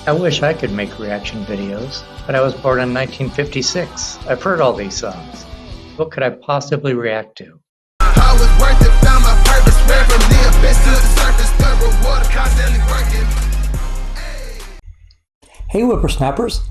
I wish I could make reaction videos, but I was born in 1956. I've heard all these songs. What could I possibly react to? I was worth it, found my purpose, ran from the abyss to the surface, the reward constantly working. Hey whippersnappers,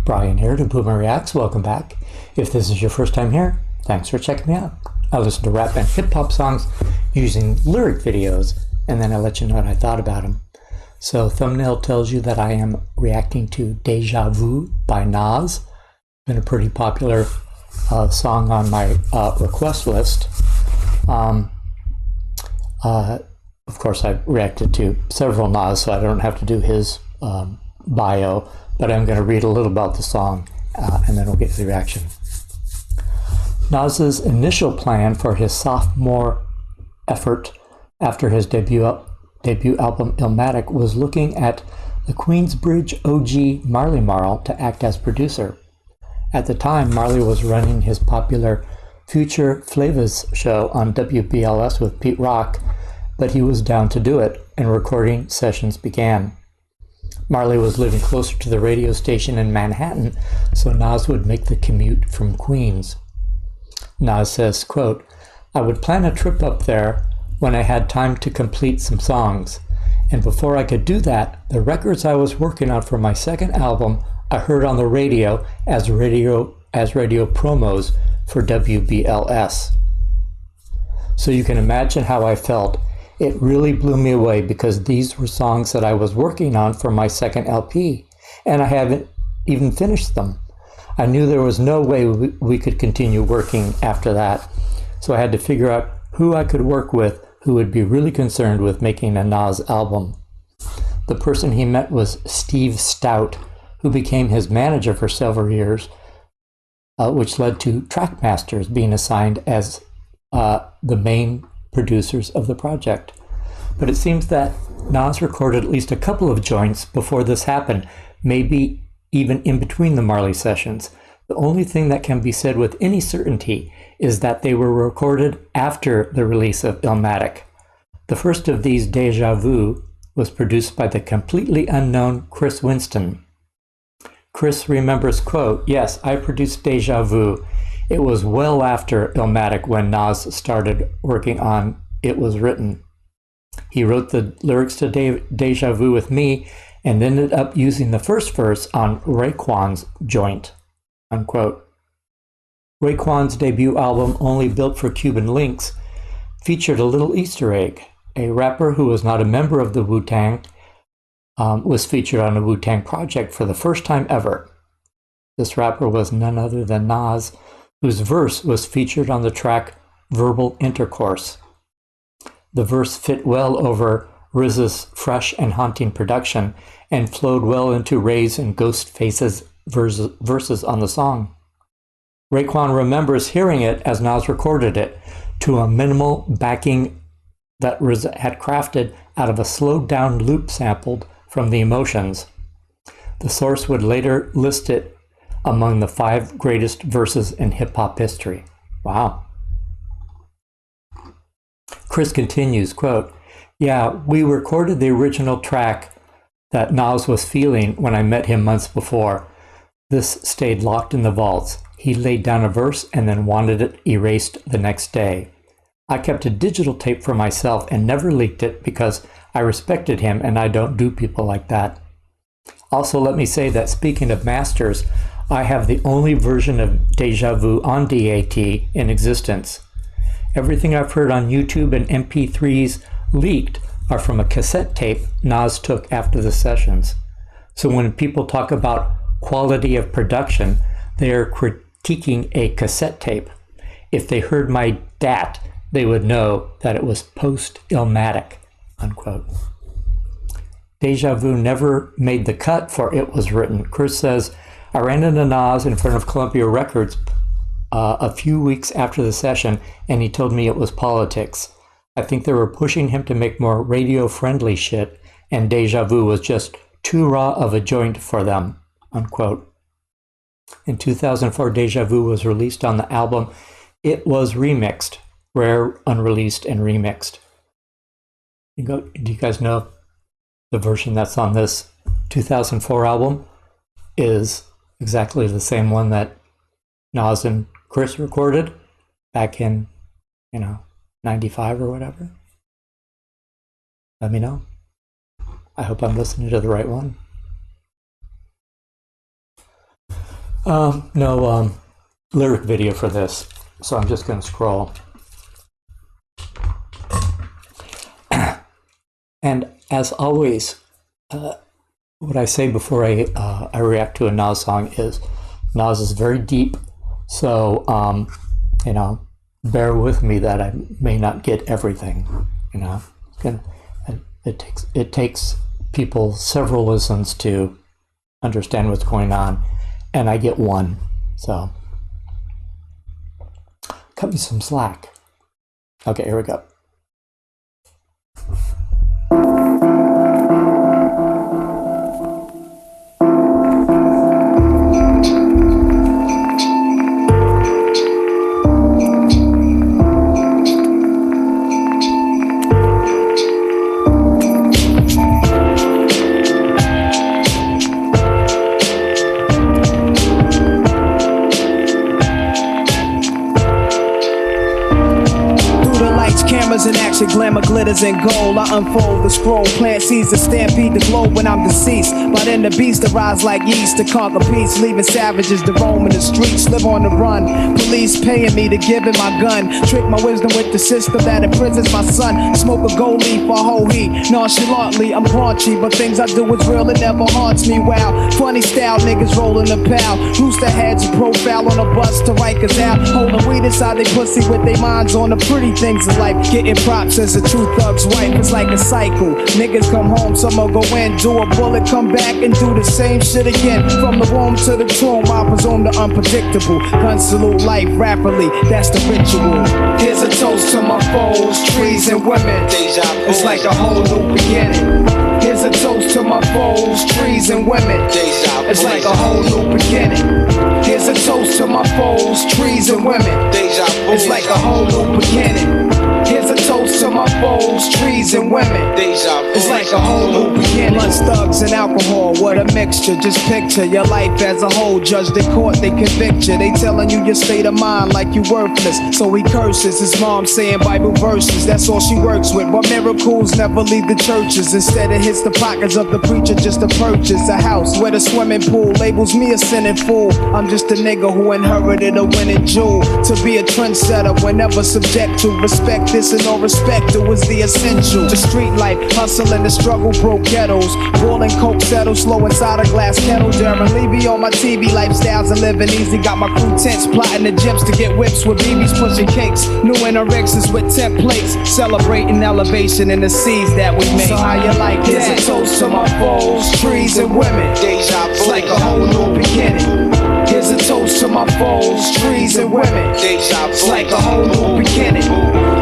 Brian here to Boomer Reacts. Welcome back. If this is your first time here, thanks for checking me out. I listen to rap and hip-hop songs using lyric videos, and then I let you know what I thought about them. So thumbnail tells you that I am reacting to Deja Vu by Nas. Been a pretty popular song on my request list. Of course, I've reacted to several Nas, so I don't have to do his bio, but I'm going to read a little about the song, and then we'll get to the reaction. Nas's initial plan for his sophomore effort after his debut album Illmatic was looking at the Queensbridge OG Marley Marl to act as producer. At the time, Marley was running his popular Future Flavas show on WBLS with Pete Rock, but he was down to do it, and recording sessions began. Marley was living closer to the radio station in Manhattan, so Nas would make the commute from Queens. Nas says, quote, "I would plan a trip up there when I had time to complete some songs, and before I could do that, the records I was working on for my second album I heard on the radio as radio promos for WBLS. So you can imagine how I felt. It really blew me away because these were songs that I was working on for my second LP, and I haven't even finished them. I knew there was no way we could continue working after that, so I had to figure out who I could work with who would be really concerned with making a Nas album. The person he met was Steve Stout, who became his manager for several years, which led to Trackmasters being assigned as the main producers of the project. But it seems that Nas recorded at least a couple of joints before this happened, maybe even in between the Marley sessions. The only thing that can be said with any certainty is that they were recorded after the release of Illmatic. The first of these, Deja Vu, was produced by the completely unknown Chris Winston. Chris remembers, quote, "Yes, I produced Deja Vu. It was well after Illmatic when Nas started working on It Was Written. He wrote the lyrics to Deja Vu with me and ended up using the first verse on Raekwon's joint," unquote. Raekwon's debut album, Only Built for Cuban Links, featured a little Easter egg. A rapper who was not a member of the Wu-Tang was featured on a Wu-Tang project for the first time ever. This rapper was none other than Nas, whose verse was featured on the track Verbal Intercourse. The verse fit well over RZA's fresh and haunting production and flowed well into Ray's and Ghostface's verses on the song. Raekwon remembers hearing it as Nas recorded it to a minimal backing that RZA had crafted out of a slowed down loop sampled from The Emotions. The source would later list it among the 5 greatest verses in hip-hop history. Wow. Chris continues, quote, "Yeah, we recorded the original track that Nas was feeling when I met him months before. This stayed locked in the vaults. He laid down a verse and then wanted it erased the next day. I kept a digital tape for myself and never leaked it because I respected him and I don't do people like that. Also, let me say that speaking of masters, I have the only version of Deja Vu on DAT in existence. Everything I've heard on YouTube and MP3s leaked are from a cassette tape Nas took after the sessions. So when people talk about quality of production, they are critiquing a cassette tape. If they heard my DAT, they would know that it was post-Illmatic," unquote. Deja Vu never made the cut for It Was Written. Chris says, "I ran into Nas in front of Columbia Records a few weeks after the session, and he told me it was politics. I think they were pushing him to make more radio-friendly shit, and Deja Vu was just too raw of a joint for them," unquote. In 2004, Deja Vu was released on the album It Was Remixed, Rare, Unreleased, and Remixed. Do you guys know the version that's on this 2004 album is exactly the same one that Nas and Chris recorded back in, 95 or whatever? Let me know. I hope I'm listening to the right one. No lyric video for this, so I'm just going to scroll. And as always, what I say before I react to a Nas song is Nas is very deep, so bear with me that I may not get everything. It takes people several listens to understand what's going on, and I get one, so cut me some slack. Okay, here we go. In action, glamour glitters and gold. I unfold the scroll, plant seeds to stampede the globe when I'm deceased. But then the beast arise like yeast to conquer peace, leaving savages to roam in the streets, live on the run. Police paying me to give him my gun, trick my wisdom with the system that imprisons my son. Smoke a gold leaf for whole heat, nonchalantly I'm raunchy, but things I do is real, it never haunts me. Wow, funny style, niggas rolling a pal. Rooster heads a profile on a bus to Rikers out, holding weed inside they pussy with their minds on the pretty things of life. Getting props as a true thug's wife, it's like a cycle. Niggas come home, some'll go in, do a bullet, come back and do the same shit again. From the womb to the tomb, I presume the unpredictable. Gun salute life rapidly, that's the ritual. Here's a toast to my foes, trees and women. It's like a whole new beginning. Here's a toast to my foes, trees and women. It's like a whole new beginning. Here's a toast to my foes, trees and women. It's like a whole new beginning. Here's a toast to my foes, trees and women. It's like a whole new beginning. Blunts, thugs, and alcohol, what a mixture. Just picture your life as a whole. Judged in court, they convict you. They telling you your state of mind like you worthless. So he curses his mom saying Bible verses. That's all she works with. But miracles never leave the churches. Instead it hits the pockets of the preacher just to purchase a house with a swimming pool. Labels me a sinning fool. I'm just a nigga who inherited a winning jewel. To be a trendsetter whenever subject to respect. This and no respect, it was the essential. The street life, hustle and the struggle broke ghettos. Boiling coke settle slow inside a glass kettle. Darren Levy on my TV, lifestyles and living easy. Got my crew tents, plotting the gyps to get whips with BBs pushing cakes. New anorexes with templates, celebrating elevation in the seeds that we make. So how you like it? Here's a toast to my foes, trees and women. It's like a whole new beginning. Here's a toast to my foes, trees and women. It's like a whole new beginning.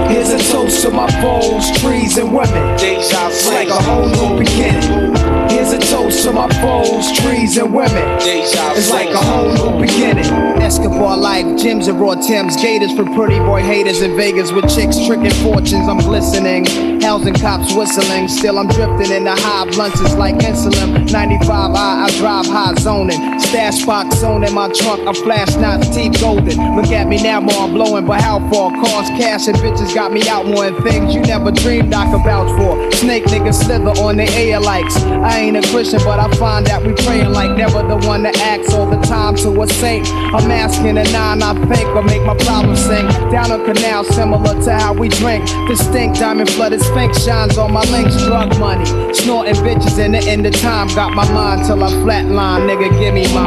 Here's a toast to my foes, trees and women. It's like a whole new beginning. Here's a toast to my foes, trees and women. It's like a whole new beginning. Escobar life, gyms and raw Timbs, gators for pretty boy haters in Vegas with chicks tricking fortunes. I'm glistening, housing cops whistling. Still I'm drifting in the high blunts, it's like insulin. 95 I drive high zoning. Stash box zone in my trunk, I flash knots, teeth golden. Look at me now, more I'm blowing, but how far? Cars, cash, and bitches got me out more in things you never dreamed I could vouch for. Snake niggas slither on their air likes. I ain't a Christian, but I find that we praying like never the one that acts all the time to a saint. I'm asking a nine, I think, or make my problems sink. Down a canal, similar to how we drink. Distinct diamond flooded sphinx shines on my links. Drug money, snorting bitches in the end of time. Got my mind till I flatline, nigga, give me mine.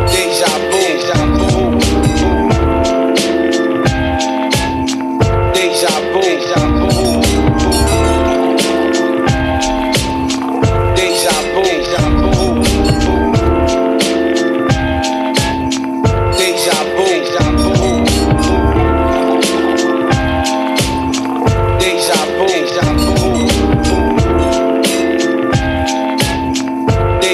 Deja vu. Deja vu. Deja vu. Deja vu. Deja vu. Deja vu. Deja vu. Deja vu. Deja vu.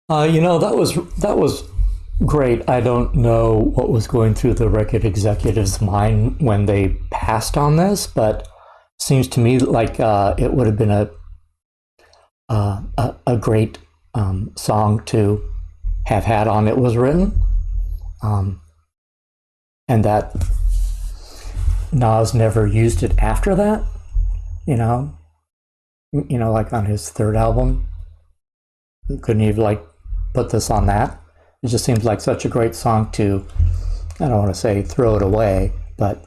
That was great. I don't know what was going through the record executive's mind when they passed on this, but seems to me like it would have been a great song to have had on It Was Written, and that Nas never used it after that. Like on his third album, couldn't he like put this on that? It just seems like such a great song to, I don't want to say throw it away, but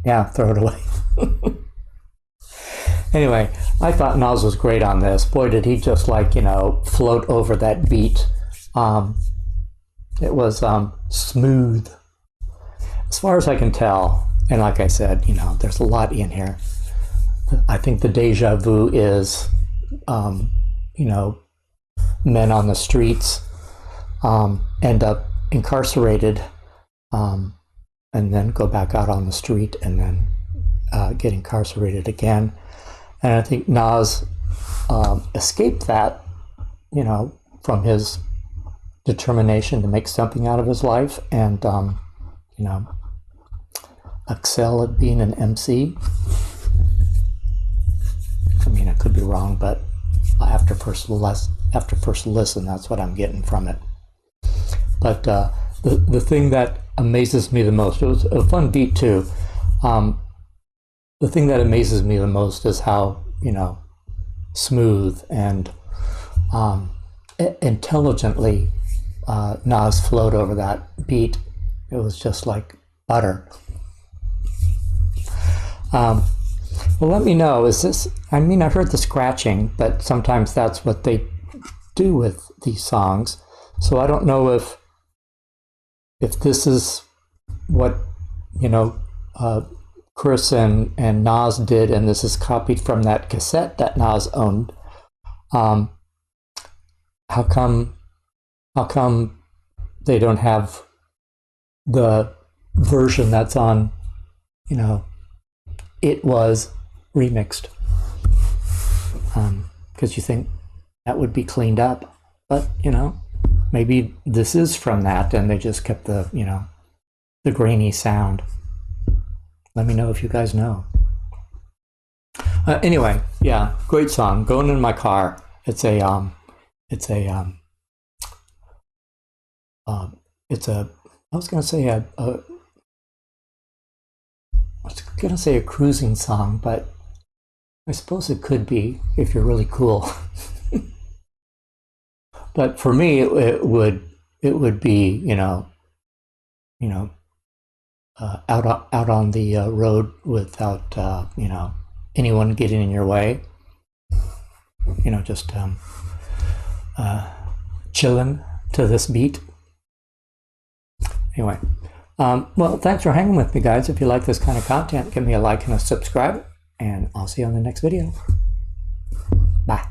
yeah, throw it away. Anyway, I thought Nas was great on this. Boy, did he just float over that beat. It was smooth, as far as I can tell. And like I said, there's a lot in here. I think the Deja Vu is, men on the streets end up incarcerated and then go back out on the street and then get incarcerated again. And I think Nas escaped that, from his determination to make something out of his life and, excel at being an MC. I mean, I could be wrong, but after first listen, that's what I'm getting from it. But the thing that amazes me the most, it was a fun beat too. The thing that amazes me the most is how, smooth and intelligently Nas flowed over that beat. It was just like butter. Well, let me know, is this, I heard the scratching, but sometimes that's what they do with these songs. So I don't know if this is what, Chris and Nas did, and this is copied from that cassette that Nas owned. How come they don't have the version that's on, It Was remixed? Because you think that would be cleaned up, but maybe this is from that and they just kept the the grainy sound. Let me know if you guys know. Anyway, yeah, great song. Going in my car. It's a I was gonna say a cruising song, but I suppose it could be if you're really cool. But for me, it would be out on the road without anyone getting in your way. Just chilling to this beat. Anyway, well, thanks for hanging with me, guys. If you like this kind of content, give me a like and a subscribe, and I'll see you on the next video. Bye.